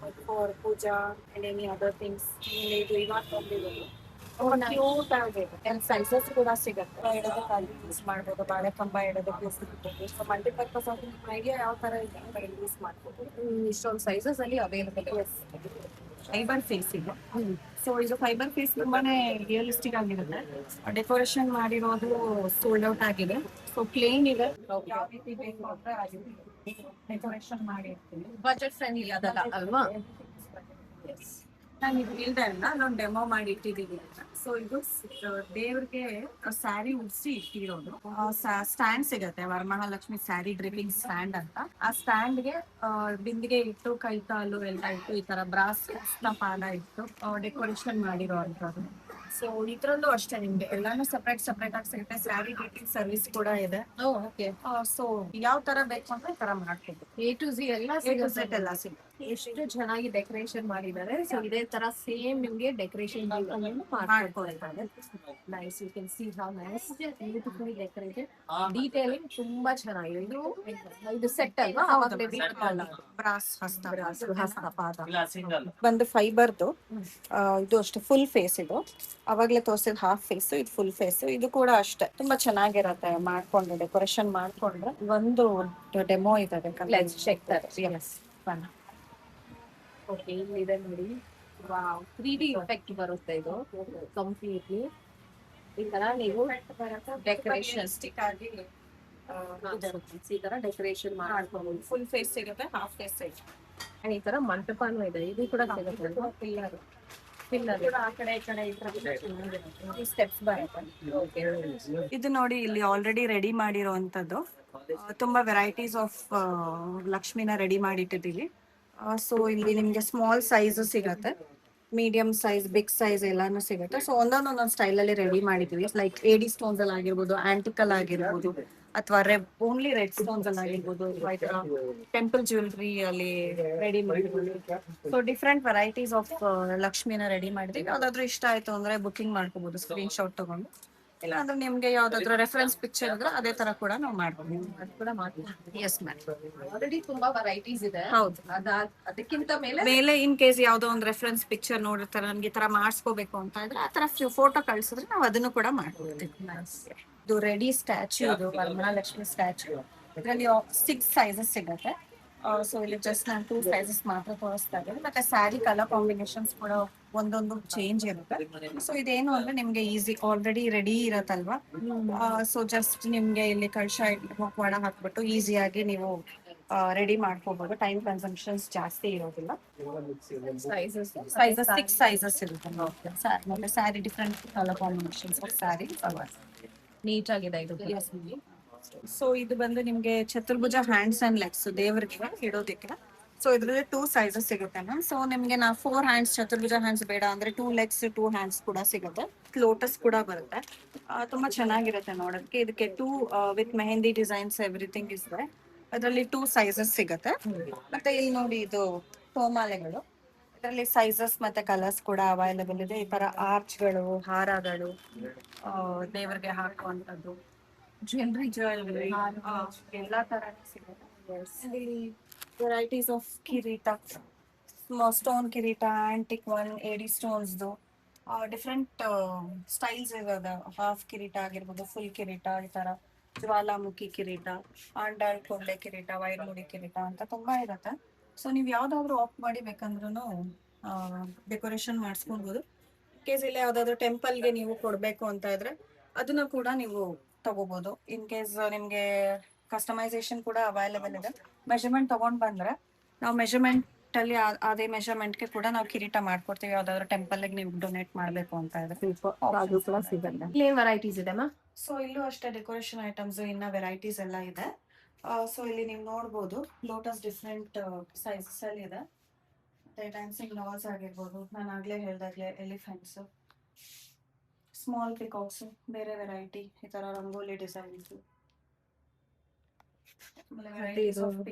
for puja and any other things. ಇದು ಇವಾಗ ಬಂದಿರೋದು ಕ್ಯೂಟ್ ಆಗಿದೆ. ಸೈಜಸ್ ಕೂಡ ಸಿಗುತ್ತೆ. ಇಡೋದಕ್ಕಾಗಿ ಯೂಸ್ ಮಾಡ್ಬೋದು, ಬಾಳೆಕಂಬ ಇಡೋದಕ್ಕೆ ಯೂಸ್ ಮಾಡ್ಬೋದು. ಸೊ ಮಲ್ಟಿಪರ್ಪಸ್ ಆಗಿ ಐಡಿಯಾ ಯಾವ ತರ ಇದೆ ಯೂಸ್ ಮಾಡ್ಬೋದು. ಇಷ್ಟೊಂದು ಸೈಜಸ್ ಅಲ್ಲಿ ಅವೈಲೇಬಲ್. ಫೈಬರ್ ಫೇಸ್ ಇದೆ. ಸೊ ಇದು ಫೈಬರ್ ಫೇಸ್ ತುಂಬಾನೇ ರಿಯಲಿಸ್ಟಿಕ್ ಆಗಿರುತ್ತೆ. ಡೆಕೋರೇಷನ್ ಮಾಡಿರೋದು ಸೋಲ್ಡ್ ಔಟ್ ಆಗಿದೆ. ಸೊ ಪ್ಲೇನ್ ಇದೆ, ಯಾವ ರೀತಿ ಬೇಕು ಅಂದ್ರೆ ಡೆಕೋರೇಷನ್ ಮಾಡಿರ್ತೀನಿ. ಬಜೆಟ್ ಫ್ರೆಂಡ್ಲಿ ಅದಲ್ಲ ಅಲ್ವಾ? ನಾನು ಇದು ಇಲ್ದೆ ಅಲ್ಲ, ನಾನು ಡೆಮೋ ಮಾಡಿ ಇಟ್ಟಿದ್ದೀನಿ. ಸೊ ಇದು ದೇವ್ರಿಗೆ ಸ್ಯಾರಿ ಉಡ್ಸಿ ಇಟ್ಟಿರೋದು. ಸ್ಟ್ಯಾಂಡ್ ಸಿಗತ್ತೆ, ವರಮಹಾಲಕ್ಷ್ಮಿ ಸ್ಯಾರಿ ಡ್ರಿಪಿಂಗ್ ಸ್ಟ್ಯಾಂಡ್ ಅಂತ. ಆ ಸ್ಟ್ಯಾಂಡ್ಗೆ ಬಿಂದಿಗೆ ಇಟ್ಟು ಕೈ ಕಾಲು ಎಲ್ಲ ಇಟ್ಟು ಈ ತರ ಬ್ರಾಸ್ ಪಾದ ಇಟ್ಟು ಡೆಕೋರೇಷನ್ ಮಾಡಿರೋ ಅಂಥದ್ದು. ಸೊ ಇದ್ರಲ್ಲೂ ಅಷ್ಟೇ ನಿಮ್ಗೆ ಎಲ್ಲಾನು ಸಪ್ರೇಟ್ ಆಗಿ ಸಿಗುತ್ತೆ. ಸ್ಯಾರಿ ಡ್ರಿಪಿಂಗ್ ಸರ್ವಿಸ್ ಕೂಡ ಇದೆ. ಸೊ ಯಾವ ತರ ಬೇಕು ಅಂದ್ರೆ ಈ ತರ ಮಾಡ್ಕೊಂಡು A to Z ಎಲ್ಲ ಎಲ್ಲ ಸಿಗುತ್ತೆ. ಎಷ್ಟು ಚೆನ್ನಾಗಿ ಡೆಕೋರೇಷನ್ ಮಾಡಿದ್ದಾರೆ. ಸೊ ಇದೇ ತರ ಸೇಮ್ ನಿಮ್ಗೆ ಡೆಕೋರೇಷನ್ ಮಾಡ್ಕೊಳ್ತಾರೆ. Nice. You can see how nice, beautifully decorated. Detailing ತುಂಬಾ ಚೆನ್ನಾಗಿದೆ. ಇದು ಸೆಟ್ ಅಲ್ವಾ? ಬ್ರಾಸ್ ಹಸ್ತಪಾದ ಬಂದು ಫೈಬರ್ದು. ಇದು ಅಷ್ಟೇ ಫುಲ್ ಫೇಸ್. ಇದು ಅವಾಗ್ಲೇ ತೋರಿಸಿದ ಹಾಫ್ ಫೇಸ್, ಇದು ಫುಲ್ ಫೇಸ್. ಇದು ಕೂಡ ಅಷ್ಟೇ ತುಂಬಾ ಚೆನ್ನಾಗಿರತ್ತೆ ಮಾಡ್ಕೊಂಡು ಡೆಕೋರೇಷನ್ ಮಾಡ್ಕೊಂಡ್ರೆ. ಒಂದು ಡೆಮೋ ಇದೆ ಬೇಕಾದ್ರೆ ಚೆಕ್ ಓಕೆ. ಇದೆ ನೋಡಿ, ವಾವ್, 3D ಎಫೆಕ್ಟ್ ಬರುತ್ತೆ ಇದು ಕಂಪ್ಲೀಟ್ಲಿ. ಈ ತರ ನೀವು ಡೆಕೋರೇಷನ್ ಆಗಿ ಈ ತರ ಡೆಕೋರೇಷನ್ ಮಾಡ್ಕೊಂಡು ಫುಲ್ ಫೇಸ್ ಸಿಗುತ್ತೆ, ಹಾಫ್ ಫೇಸ್ ಸಿಗುತ್ತೆ. ಈ ತರ ಮಂಟಪನೂ ಇದೆ. ಇದು ಕೂಡ ಸಿಗುತ್ತೆ. ಪಿಲ್ಲರ್ ಆ ಕಡೆ ಈ ಕಡೆ ಈ ಸ್ಟೆಪ್ಸ್ ಬರುತ್ತೆ. ಇದು ನೋಡಿ, ಇಲ್ಲಿ ಆಲ್ರೆಡಿ ರೆಡಿ ಮಾಡಿರೋಂಥದ್ದು. ತುಂಬಾ ವೆರೈಟೀಸ್ ಆಫ್ ಲಕ್ಷ್ಮಿನ ರೆಡಿ ಮಾಡಿಟ್ಟಿದ್ದೀವಿ. ಸೊ ಇಲ್ಲಿ ನಿಮ್ಗೆ ಸ್ಮಾಲ್ ಸೈಜ್ ಸಿಗತ್ತೆ, ಮೀಡಿಯಂ ಸೈಜ್, ಬಿಗ್ ಸೈಜ್ ಎಲ್ಲಾನು ಸಿಗುತ್ತೆ. ಸೊ ಒಂದೊಂದೊಂದೊಂದು ಸ್ಟೈಲ್ ಅಲ್ಲಿ ರೆಡಿ ಮಾಡಿದೀವಿ. ಲೈಕ್ AD ಸ್ಟೋನ್ಸ್ ಅಲ್ಲಿ ಆಗಿರ್ಬೋದು, ಆಂಟಿಕಲ್ ಆಗಿರ್ಬೋದು, ಅಥವಾ ಓನ್ಲಿ ರೆಡ್ ಸ್ಟೋನ್ಸ್ ಅಲ್ಲಿ ಆಗಿರ್ಬೋದು, ಟೆಂಪಲ್ ಜ್ಯುವೆಲ್ರಿ ಅಲ್ಲಿ ರೆಡಿ ಮಾಡಿರ್ಬೋದು. ಸೊ ಡಿಫ್ರೆಂಟ್ ವೆರೈಟೀಸ್ ಆಫ್ ಲಕ್ಷ್ಮಿನ ರೆಡಿ ಮಾಡಿದೀವಿ. ಯಾವ್ದಾದ್ರು ಇಷ್ಟ ಆಯ್ತು ಅಂದ್ರೆ ಬುಕಿಂಗ್ ಮಾಡ್ಕೋಬಹುದು, ಸ್ಕ್ರೀನ್ ಶಾಟ್ ತಗೊಂಡು. ಇಲ್ಲ ಅಂದ್ರೆ ನಿಮ್ಗೆ ಯಾವ್ದಾದ್ರು ರೆಫರೆನ್ಸ್ ಪಿಕ್ಚರ್ ಇದ್ರೆ ಅದೇ ತರ ಕೂಡ ನಾವು ಮಾಡ್ಬೋದು. ಅದು ಕೂಡ ಮಾಡ್ತೀವಿ. Yes ma'am. ಆಲ್ರೆಡಿ ತುಂಬಾ ವೆರೈಟೀಸ್ ಇದೆ. ಹೌದು. ಅದಕ್ಕಿಂತ ಮೇಲೆ ಇನ್ ಕೇಸ್ ಯಾವ್ದೋ ಒಂದು ರೆಫರೆನ್ಸ್ ಪಿಕ್ಚರ್ ನೋಡಿರ್ತಾರೆ, ನಮ್ಗೆ ಈ ತರ ಮಾಡಿಸ್ಕೋಬೇಕು ಅಂತ ಇದ್ರೆ ಆ ತರ ಫೋಟೋ ಕಳ್ಸಿದ್ರೆ ನಾವು ಅದನ್ನು ಕೂಡ ಮಾಡ್ಕೊಡ್ತೀವಿ. ಇದು ರೆಡಿ ಸ್ಟ್ಯಾಚ್ಯೂ, ಇದು ವರಮಹಾಲಕ್ಷ್ಮಿ ಸ್ಟ್ಯಾಚ್ಯೂ. ಇದರಲ್ಲಿ 6 ಸೈಜಸ್ ಸಿಗುತ್ತೆ. ಸೊ ಇಲ್ಲಿ ಜಸ್ಟ್ ನಾನು 2 ಸೈಜಸ್ ಮಾತ್ರ ತೋರಿಸ್ತಾ ಇದ್ದೀನಿ. ಮತ್ತೆ ಸ್ಯಾರಿ ಕಲರ್ ಕಾಂಬಿನೇಷನ್ಸ್ ಕೂಡ ಒಂದೊಂದು ಚೇಂಜ್ ಇರುತ್ತೆ. ಸೊ ಇದೇನು ಅಂದ್ರೆ ನಿಮ್ಗೆ ಈಸಿ ಆಲ್ರೆಡಿ ರೆಡಿ ಇರತ್ತಲ್ವಾ, ಸೊ ಜಸ್ಟ್ ನಿಮ್ಗೆ ಇಲ್ಲಿ ಕಳ್ಶ ವಡ ಹಾಕ್ಬಿಟ್ಟು ಈಸಿಯಾಗಿ ನೀವು ರೆಡಿ ಮಾಡ್ಕೋಬಹುದು. ಟೈಮ್ ಕನ್ಸಂಪ್ಷನ್ಸ್ ಜಾಸ್ತಿ ಇರೋದಿಲ್ಲ. Sizes. ಸೈಜಸ್ 6 ಸೈಜಸ್ ಇರುತ್ತೆ. ಮತ್ತೆ sari different colour combinations sari. Neat ಆಗಿದೆ ಇದು. ಸೊ ಇದು ಬಂದು ನಿಮ್ಗೆ ಚತುರ್ಭುಜ ಹ್ಯಾಂಡ್ಸ್ ಅಂಡ್ ಲೆಗ್ಸ್ ದೇವರಿಗೆ ಇಡೋದಿಕ್ಕೆ. ಸೊ ಇದ್ರಲ್ಲಿ 2 ಸೈಜಸ್ ಸಿಗುತ್ತೆ ಮ್ಯಾಮ್. ಸೊ ನಿಮ್ಗೆ 4 ಹ್ಯಾಂಡ್ಸ್ ಚತುರ್ಭುಜ ಹ್ಯಾಂಡ್ಸ್ ಬೇಡ ಅಂದ್ರೆ 2 ಲೆಗ್ಸ್ 2 ಹ್ಯಾಂಡ್ಸ್ ಕೂಡ ಸಿಗುತ್ತೆ. ಲೋಟಸ್ ಕೂಡ ಬರುತ್ತೆ. ತುಂಬಾ ಚೆನ್ನಾಗಿರುತ್ತೆ ನೋಡೋದಕ್ಕೆ. ಇದಕ್ಕೆ 2 with mehndi designs everything is ಇದೆ. ಅದರಲ್ಲಿ 2 ಸೈಜಸ್ ಸಿಗುತ್ತೆ. ಮತ್ತೆ ಇಲ್ಲಿ ನೋಡಿ ಇದು ತೋಮಾಲೆಗಳು. ಇದರಲ್ಲಿ ಸೈಜಸ್ ಮತ್ತೆ ಕಲರ್ಸ್ ಕೂಡ ಅವೈಲೇಬಲ್ ಇದೆ. ಈ ತರ ಆರ್ಚ್ಗಳು, ಹಾರಗಳು, ದೇವರಿಗೆ ಹಾಕುವಂತದ್ದು, ಜ್ಯುವೆಲ್ರಿ ಎಲ್ಲಾ ತರನೇ ಸಿಗುತ್ತೆ. ಇಲ್ಲಿ ವೆರೈಟೀಸ್ ಆಫ್ ಕಿರೀಟ, ಸ್ಟೋನ್ ಕಿರೀಟ, ಆಂಟಿಕ್ ಒನ್, ಏಡಿ ಸ್ಟೋನ್ಸ್ ಡಿಫ್ರೆಂಟ್ ಸ್ಟೈಲ್ಸ್ ಇರೋದು. ಹಾಫ್ ಕಿರೀಟ ಆಗಿರ್ಬೋದು, ಫುಲ್ ಕಿರೀಟ, ಈ ತರ ಜ್ವಾಲಾಮುಖಿ ಕಿರೀಟ, ಆಂಡಾಳ್ ಕೊಂಡೆ ಕಿರೀಟ, ವೈರಮುಡಿ ಕಿರೀಟ ಅಂತ ತುಂಬಾ ಇರುತ್ತೆ. ಸೊ ನೀವು ಯಾವ್ದಾದ್ರು ಆಫ್ ಮಾಡಿ ಬೇಕಂದ್ರೂ ಡೆಕೋರೇಷನ್ ಮಾಡಿಸ್ಕೊಬಹುದು. ಕೇಸ್ ಇಲ್ಲ ಯಾವ್ದಾದ್ರು ಟೆಂಪಲ್ಗೆ ನೀವು ಕೊಡ್ಬೇಕು ಅಂತ ಇದ್ರೆ ಅದನ್ನ ಕೂಡ ನೀವು ತಗೋಬಹುದು. ಇನ್ ಕೇಸ್ ನಿಮ್ಗೆ ಕಸ್ಟಮೈಸೇಷನ್ ಕೂಡ ಅವೈಲೇಬಲ್ ಇದೆ. ಮೆಜರ್ಮೆಂಟ್ ತಗೊಂಡ್ ಬಂದ್ರೆ ನಾವು ಮೆಜರ್ಮೆಂಟ್ ಅಲ್ಲಿ ಅದೇ ಮೆಜರ್ಮೆಂಟ್ ಗೆ ಕೂಡ ನಾವು ಕಿರೀಟ ಮಾಡ್ಕೊಡ್ತೀವಿ. ಯಾವ್ದಾದ್ರು ಟೆಂಪಲ್ ಗೆ ನೀವು ಡೊನೇಟ್ ಮಾಡ್ಬೇಕು ಅಂತ ಇದ್ರೆ ಅದು ಕೂಡ ಸಿಗುತ್ತೆ. ಇಲ್ಲಿ ಏನ್ ವೆರೈಟೀಸ್ ಇದೆ ಮಾ? ಸೊ ಇಲ್ಲೂ ಅಷ್ಟೇ ಡೆಕೋರೇಷನ್ ಐಟಮ್ಸ್ ಇನ್ನ ವೆರೈಟೀಸ್ ಎಲ್ಲ ಇದೆ. ಸೊ ಇಲ್ಲಿ ನೀವು ನೋಡ್ಬೋದು ಲೋಟಸ್ ಡಿಫ್ರೆಂಟ್ ಸೈಜಸ್ ಅಲ್ಲಿ ಇದೆ. ಮತ್ತೆ ಡ್ಯಾನ್ಸಿಂಗ್ ಡಾಲ್ಸ್ ಆಗಿರ್ಬೋದು, ನಾನು ಆಗ್ಲೇ ಹೇಳ್ದಾಗ್ಲೇ ಎಲಿಫೆಂಟ್ಸ್, ಸ್ಮಾಲ್ ಪಿಕಾಕ್ಸ್, ಬೇರೆ ವೆರೈಟಿ, ಈ ತರ ರಂಗೋಲಿ ಡಿಸೈನ್ಸ್,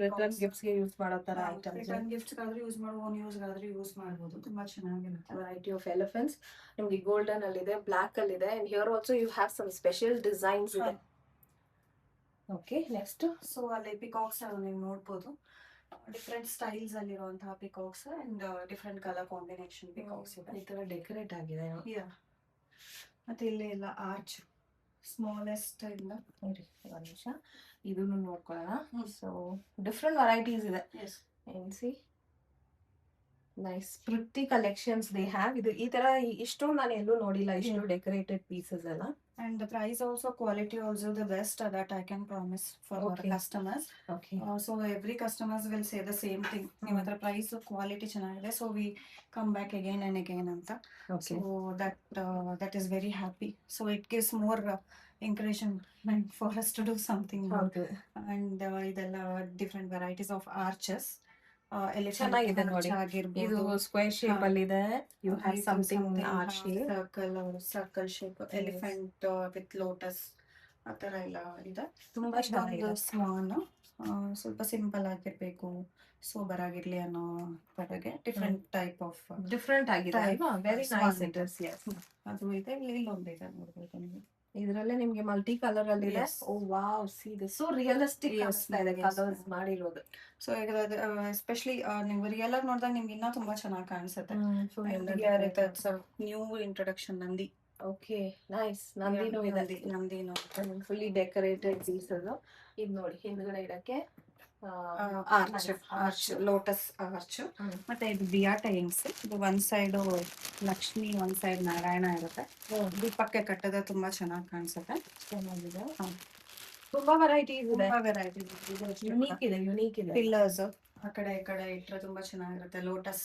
ರಿಟರ್ನ್ ಗಿಫ್ಟ್ಸ್ ಗೆ ಯೂಸ್ ಮಾಡೋ ತರ ಐಟಮ್ಸ್. ರಿಟರ್ನ್ ಗಿಫ್ಟ್ಸ್ ಗಾದ್ರೂ ಯೂಸ್ ಮಾಡ್ಬೋದು, ಓನ್ ಯೂಸ್ ಗಾದ್ರೂ ಯೂಸ್ ಮಾಡ್ಬೋದು. ತುಂಬಾ ಚೆನ್ನಾಗಿರುತ್ತೆ. ವೆರೈಟಿ ಆಫ್ ಎಲಿಫೆಂಟ್ಸ್ ನಿಮ್ಗೆ ಗೋಲ್ಡನ್ ಅಲ್ಲಿ ಇದೆ, ಬ್ಲಾಕ್ ಅಲ್ಲಿ ಇದೆ, and here also you have some special designs ಇದೆ. ಓಕೆ, ನೆಕ್ಸ್ಟ್ ಸೊ ಅಲ್ಲಿ ಪಿಕಾಕ್ಸ್ ನೀವು ನೋಡ್ಬೋದು. ಡಿಫ್ರೆಂಟ್ ಸ್ಟೈಲ್ಸ್ ಅಲ್ಲಿರುವಂತಹ peacocks and different colour combination peacocks ಇದೆ. ಈ ತರ ಡೆಕೋರೇಟ್ ಆಗಿದೆ. ಮತ್ತೆ ಇಲ್ಲಿ ಎಲ್ಲ ಆರ್ಚ್ ಸ್ಮಾಲೆಸ್ಟ್ ಇಂದ ಒಂದ್ ನಿಮಿಷ ಇದನ್ನು ನೋಡ್ಕೊಳ್ಳೋಣ. ಸೊ ಡಿಫ್ರೆಂಟ್ ವೆರೈಟೀಸ್ ಇದೆ. C nice pretty collections they have. ಇದು ಈ ತರ ಇಷ್ಟೊಂದು ನಾನು ಎಲ್ಲೂ ನೋಡಿಲ್ಲ, ಇಷ್ಟು ಡೆಕೋರೇಟೆಡ್ ಪೀಸಸ್ ಎಲ್ಲ. And the price also, quality also the best that I can promise for our customers. Okay. So every customers will say the same thing. Nimatra price quality ಚೆನ್ನಾಗಿದೆ, so we come back again and again anta. Okay. So that is very happy. So it gives more encouragement for us to do something more. Okay. And ಇದೆಲ್ಲ different varieties of arches. ಚೆನ್ನಾಗಿದೆ ನೋಡಿ. ಇದು square shape ಅಲ್ಲಿ ಇದೆ. You have something arch shape, circle shape, elephant with lotus ಆ ತರ ಎಲ್ಲ ಇದೆ. ತುಂಬಾ ಚೆನ್ನಾಗಿದೆ. ಸ್ಮಾನ್ ಸ್ವಲ್ಪ ಸಿಂಪಲ್ ಆಗಿರ್ಬೇಕು, ಸೋಬರ್ ಆಗಿರ್ಲಿ ಅನ್ನೋ ತರಗೆ ಡಿಫ್ರೆಂಟ್ ಟೈಪ್ ಆಫ್ ಡಿಫ್ರೆಂಟ್ ಆಗಿದೆ ಅಲ್ವಾ? Very nice it is. Yes, ಅದು ಇದೆ. ಇಲ್ಲೊಂದಿದೆ ನೋಡ್ಬೇಕು ನೀವು. ಇದರಲ್ಲೇ ನಿಮ್ಗೆ ಮಲ್ಟಿ ಕಲರ್ ಅಲ್ಲಿ ಇದೆ. Oh wow, see this so realistic ಇದೆ ಕಲರ್ಸ್ ಮಾಡಿರೋದು. ಸೊ ಎಸ್ಪೆಷಲಿ ನೀವು ರಿಯಲ್ ಆಗಿ ನೋಡಿದಾಗ ನಿಮ್ಗೆ ಇನ್ನೂ ತುಂಬಾ ಚೆನ್ನಾಗಿ ಕಾಣಿಸುತ್ತೆ. New introduction Nandi. Okay, nice. ನಂದಿನೂ ಇದೆ. ನಂದಿನೂ ಫುಲ್ಲಿ ಡೆಕೋರೇಟೆಡ್ ಪೀಸಸ್. ಇದು ನೋಡಿ ಹಿಂದ್ಗಡೆ ಇಡಕ್ಕೆ ಆರ್ಚ್ ಲೋಟಸ್ ಆರ್ಚ್. ಮತ್ತೆ ಇದು ಬಿಯಾಟ ಹೆಂಗ್ಸ್. ಇದು ಒಂದ್ ಸೈಡ್ ಲಕ್ಷ್ಮಿ, ಒಂದ್ ಸೈಡ್ ನಾರಾಯಣ ಇರುತ್ತೆ. ದೀಪಕ್ಕೆ ಕಟ್ಟದ ತುಂಬಾ ಚೆನ್ನಾಗಿ ಕಾಣಿಸುತ್ತೆ. ಚೆನ್ನಾಗಿದೆ. ತುಂಬಾ ವೆರೈಟೀಸ್ ಇದೆ. ಯುನೀಕ್ ಇದೆ, ಯುನೀಕ್ ಇದೆ. ಪಿಲ್ಲರ್ಸ್ ಆ ಕಡೆ ಈ ಕಡೆ ಇಟ್ರೆ ತುಂಬಾ ಚೆನ್ನಾಗಿರುತ್ತೆ. ಲೋಟಸ್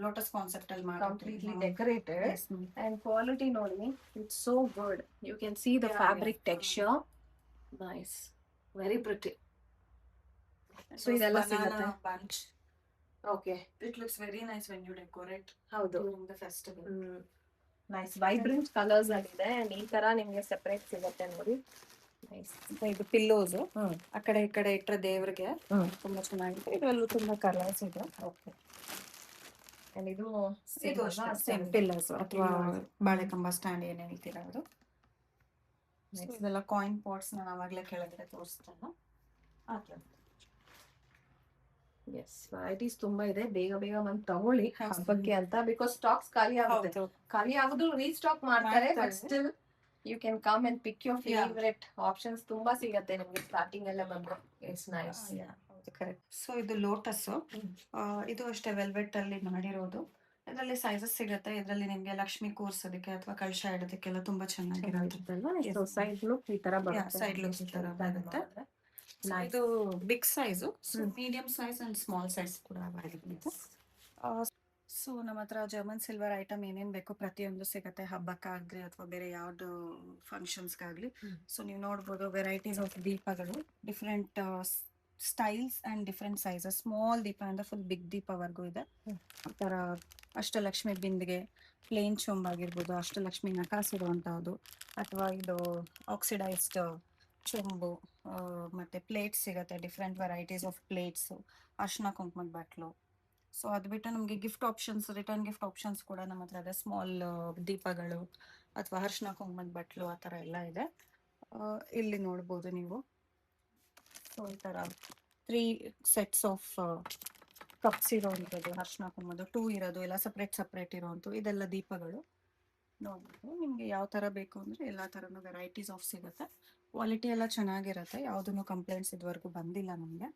ಲೋಟಸ್ ಕಾನ್ಸೆಪ್ಟ್ ಅಲ್ಲಿ ಕಂಪ್ಲೀಟ್ಲಿ ಡೆಕೋರೇಟೆಡ್ ಅಂಡ್ ಕ್ವಾಲಿಟಿ ನೋಡಿ, it's so good. You can see the fabric texture. Nice, very pretty. So ಇದೆಲ್ಲ ಸಿಗುತ್ತೆ. Bunch. Okay, it looks very nice when you decorate. ಹೌದು, during the festival. Nice vibrant colours ಅಲ್ಲಿ ಇದೆ. And ಈ ತರ ನಿಮ್ಗೆ separate ಸಿಗುತ್ತೆ ನೋಡಿ. ನೈಸ್. ಇದು ಪಿಲ್ಲೋಸ್ ಆ ಕಡೆ ಈ ಕಡೆ ಇಟ್ಟರೆ ದೇವ್ರಿಗೆ ತುಂಬಾ ಚೆನ್ನಾಗಿದೆ. ಇದರಲ್ಲೂ ತುಂಬಾ ಕಲರ್ಸ್ ಇದೆ. ಓಕೆ, ಅಂಡ್ ಇದು ಸೇಮ್ ಪಿಲ್ಲರ್ಸ್ ಅಥವಾ ಬಾಳೆಕಂಬ ಸ್ಟ್ಯಾಂಡ್ ಏನ್ ಹೇಳ್ತೀರಾ ಅದು. ಇದೆಲ್ಲ ಕಾಯಿನ್ ಪಾಟ್ಸ್ ನಾನು ಅವಾಗಲೇ ಕೆಳಗಡೆ ತೋರಿಸ್ತೇನೆ. ಎಸ್, ವೆರೈಟೀಸ್ ತುಂಬಾ ಇದೆ. ಬೇಗ ಬೇಗ ಬಂದು ತಗೊಳ್ಳಿ ಹಬ್ಬಕ್ಕೆ ಅಂತ. ಬಿಕಾಸ್ ಸ್ಟಾಕ್ಸ್ ಖಾಲಿ ಆಗುತ್ತೆ. ಖಾಲಿ ಆಗೋದು ರೀಸ್ಟಾಕ್ ಮಾಡ್ತಾರೆ. But still you can come and pick your favourite options. ತುಂಬಾ ಸಿಗತ್ತೆ ನಿಮ್ಗೆ ಸ್ಟಾರ್ಟಿಂಗ್ ಎಲ್ಲ ಬಂದ್ರೆ. It's nice. ಕರೆಕ್ಟ್. ಸೊ ಇದು ಲೋಟಸ್. ಇದು ಅಷ್ಟೇ ವೆಲ್ವೆಟ್ ಅಲ್ಲಿ ಮಾಡಿರೋದು. ಇದರಲ್ಲಿ ಸೈಜಸ್ ಸಿಗುತ್ತೆ. ಇದರಲ್ಲಿ ನಿಮ್ಗೆ ಲಕ್ಷ್ಮಿ ಕೂರ್ಸೋದಕ್ಕೆ ಅಥವಾ ಕಳಶ ಇಡೋದಕ್ಕೆಲ್ಲ ತುಂಬಾ ಚೆನ್ನಾಗಿರುತ್ತೆ. ಸೊ ಸೈಡ್ ಲುಕ್ ಈ ತರ ಬರುತ್ತೆ. ಸೈಡ್ ಲುಕ್ಸ್ ತರ ಬರುತ್ತೆ. So, ಇದು big size, medium size and small size ಕೂಡ ಅವೈಲೇಬಲ್ ಇದೆ. ಸೊ ನಮ್ಮ ಹತ್ರ ಜರ್ಮನ್ ಸಿಲ್ವರ್ ಐಟಮ್ ಏನೇನ್ ಬೇಕು ಪ್ರತಿಯೊಂದು ಸಿಗುತ್ತೆ, ಹಬ್ಬಕ್ಕಾಗ್ಲಿ ಅಥವಾ ಬೇರೆ ಯಾವ್ದು ಫಂಕ್ಷನ್ಸ್ಗಾಗ್ಲಿ. ಸೊ ನೀವು ನೋಡ್ಬೋದು ವೆರೈಟೀಸ್ ಆಫ್ ದೀಪಗಳು, different styles and different sizes. Small ದೀಪ ಅಂದ್ರೆ ಫುಲ್ ಬಿಗ್ ದೀಪವರೆಗೂ ಇದೆ. ಈ ತರ ಅಷ್ಟಲಕ್ಷ್ಮಿ ಬಿಂದಿಗೆ, ಪ್ಲೇನ್ ಚೊಂಬ್ ಆಗಿರ್ಬೋದು, ಅಷ್ಟಲಕ್ಷ್ಮಿ ನಕಾಸಿರುವಂತಹದ್ದು, ಅಥವಾ ಇದು ಆಕ್ಸಿಡೈಸ್ಡ್ ಚೊಂಬು, ಮತ್ತೆ ಪ್ಲೇಟ್ಸ್ ಸಿಗುತ್ತೆ, ಡಿಫ್ರೆಂಟ್ ವೆರೈಟೀಸ್ ಆಫ್ ಪ್ಲೇಟ್ಸ್, ಅರ್ಶಿನ ಕುಂಕುಮದ ಬಟ್ಲು. ಸೊ ಅದು ಬಿಟ್ಟು ನಮಗೆ gift options, return gift options ಕೂಡ ನಮ್ಮ ಹತ್ರ ಇದೆ. ಸ್ಮಾಲ್ ದೀಪಗಳು ಅಥವಾ ಅರ್ಶಿನ ಕುಂಕುಮದ ಬಟ್ಲು ಆ ಥರ ಎಲ್ಲ ಇದೆ. ಇಲ್ಲಿ ನೋಡ್ಬೋದು ನೀವು. ಸೊ ಈ ಥರ 3 ಸೆಟ್ಸ್ ಆಫ್ ಕಪ್ಸ್ ಇರೋವಂಥದ್ದು, ಅರ್ಶಿನ ಕುಂಕುಮದ್ದು 2 ಇರೋದು, ಎಲ್ಲ ಸಪ್ರೇಟ್ ಇರೋವಂಥದ್ದು, ಇದೆಲ್ಲ ದೀಪಗಳು ನೋಡ್ಬೋದು. ನಿಮಗೆ ಯಾವ ಥರ ಬೇಕು ಅಂದರೆ ಎಲ್ಲ ಥರನೂ ವೆರೈಟೀಸ್ ಆಫ್ ಸಿಗುತ್ತೆ. ಕ್ವಾಲಿಟಿ ಎಲ್ಲ ಚೆನ್ನಾಗಿರುತ್ತೆ, ಯಾವುದೂ ಕಂಪ್ಲೇಂಟ್ಸ್ ಇದುವರೆಗೂ ಬಂದಿಲ್ಲ ನಮಗೆ.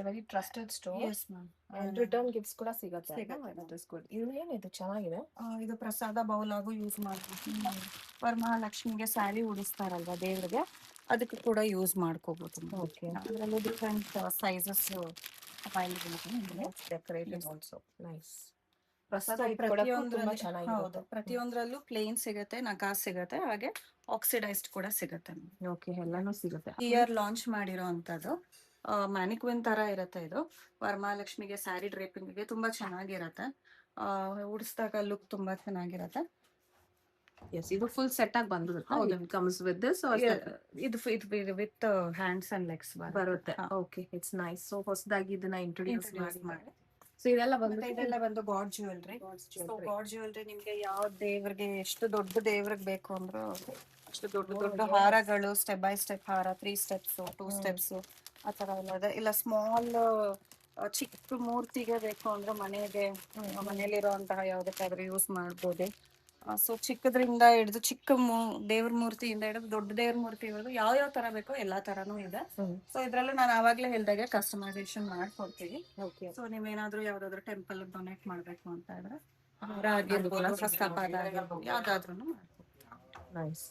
Very trusted store. Yes ma'am. And return gifts ಕೂಡ ಸಿಗುತ್ತೆ. ಸಿಗುತ್ತೆ. ಇದು ಏನಿದು ಚೆನ್ನಾಗಿದೆ. ಇದು ಪ್ರಸಾದ ಬೌಲ್ ಆಗು ಯೂಸ್ ಮಾಡ್ಬೋದು. ವರಮಹಾಲಕ್ಷ್ಮಿಗೆ ಸ್ಯಾರಿ ಉಡಿಸ್ತಾರಲ್ವಾ ದೇವ್ರಿಗೆ, ಅದಕ್ಕೆ ಕೂಡ ಯೂಸ್ ಮಾಡ್ಕೋಬಹುದು. ಓಕೆ. ಅದರಲ್ಲಿ ಡಿಫ್ರೆಂಟ್ ಸೈಜಸ್ ಅವೈಲೇಬಲ್ ಇದೆ. Decorated also. ನೈಸ್. ಹೌದು, ಪ್ರತಿಯೊಂದರಲ್ಲೂ ಪ್ಲೇನ್ ಸಿಗುತ್ತೆ, ನಕಾಸ್ ಸಿಗುತ್ತೆ, ಹಾಗೆ ಆಕ್ಸಿಡೈಸ್ಡ್ ಕೂಡ ಸಿಗುತ್ತೆ. ಓಕೆ, ಎಲ್ಲಾನು ಸಿಗುತ್ತೆ. ಇಯರ್ ಲಾಂಚ್ ಮಾಡಿರೋ ಅಂತದ್ದು ಮ್ಯಾನಿಕ್ವಿನ್ ತರ ಇರುತ್ತೆ. ಇದು ವರಮಹಾಲಕ್ಷ್ಮಿಗೆ ಸ್ಯಾರಿ ಡ್ರೇಪಿಂಗ್ಗೆ ತುಂಬಾ ಚೆನ್ನಾಗಿರತ್ತೆ. ಉಡಿಸಿದಾಗ ಲುಕ್ ತುಂಬಾ ಚೆನ್ನಾಗಿರತ್ತೆ. ಎಸ್, ಇದು ಫುಲ್ ಸೆಟ್ ಆಗಿ ಬಂದಿರುತ್ತೆ. ಇಟ್ ಕಮ್ಸ್ ವಿತ್ ದಿಸ್ ಇದು ವಿತ್ ಹ್ಯಾಂಡ್ಸ್ ಅಂಡ್ ಲೆಗ್ಸ್ ಬರುತ್ತೆ. Okay, it's nice. ಸೊ ಹೊಸದಾಗಿ ಇದನ್ನ ಇಂಟ್ರೊಡ್ಯೂಸ್ ಮಾಡಿ. ಸೊ ಇದೆಲ್ಲ ಬಂದು ಗಾಡ್ ಜ್ಯುವೆಲ್ರಿ. ಗಾಡ್ ಜ್ಯುವೆಲ್ರಿ ನಿಮ್ಗೆ ಯಾವ ದೇವ್ರಿಗೆ ಎಷ್ಟು ದೊಡ್ಡ ದೇವ್ರಿಗೆ ಬೇಕು ಅಂದ್ರೂ ಅಷ್ಟು ದೊಡ್ಡ ಹಾರಗಳು, ಸ್ಟೆಪ್ ಬೈ ಸ್ಟೆಪ್ ಹಾರ, 3 ಸ್ಟೆಪ್ಸ್, 2 ಸ್ಟೆಪ್ಸ್ ಆ ತರ ಎಲ್ಲ ಇದೆ. ಇಲ್ಲ ಸ್ಮಾಲ್ ಚಿಕ್ಕ ಮೂರ್ತಿಗೆ ಬೇಕು ಅಂದ್ರೆ ಮನೆಯಲ್ಲಿರುವಂತಹ ಯಾವ್ದಕ್ಕಾದ್ರೂ ಯೂಸ್ ಮಾಡ್ಬೋದು. ಸೊ ಚಿಕ್ಕದ್ರಿಂದ ಹಿಡಿದು ದೇವ್ರ ಮೂರ್ತಿಯಿಂದ ಹಿಡಿದು ದೊಡ್ಡ ದೇವ್ರ ಮೂರ್ತಿವರೆಗೂ ಯಾವ ತರ ಬೇಕೋ ಎಲ್ಲಾ ತರಾನು ಇದೆ. ಸೊ ಇದ್ರಲ್ಲೂ ನಾನು ಆವಾಗ್ಲೇ ಹೇಳ್ದಾಗೆ ಕಸ್ಟಮೈಸೇಷನ್ ಮಾಡ್ಕೊಡ್ತೀವಿ. ಸೊ ನೀವೇನಾದ್ರೂ ಯಾವ್ದಾದ್ರು ಟೆಂಪಲ್ ಡೊನೇಟ್ ಮಾಡ್ಬೇಕು ಅಂತ ಇದ್ರೆ ಆಗಿರ್ಬೋದು, ಹಸ್ತಪಾದ ಆಗಿರ್ಬೋದು, ಯಾವ್ದಾದ್ರು ಮಾಡ್ಕೊಡ್ತೀವಿ. ನೈಸ್.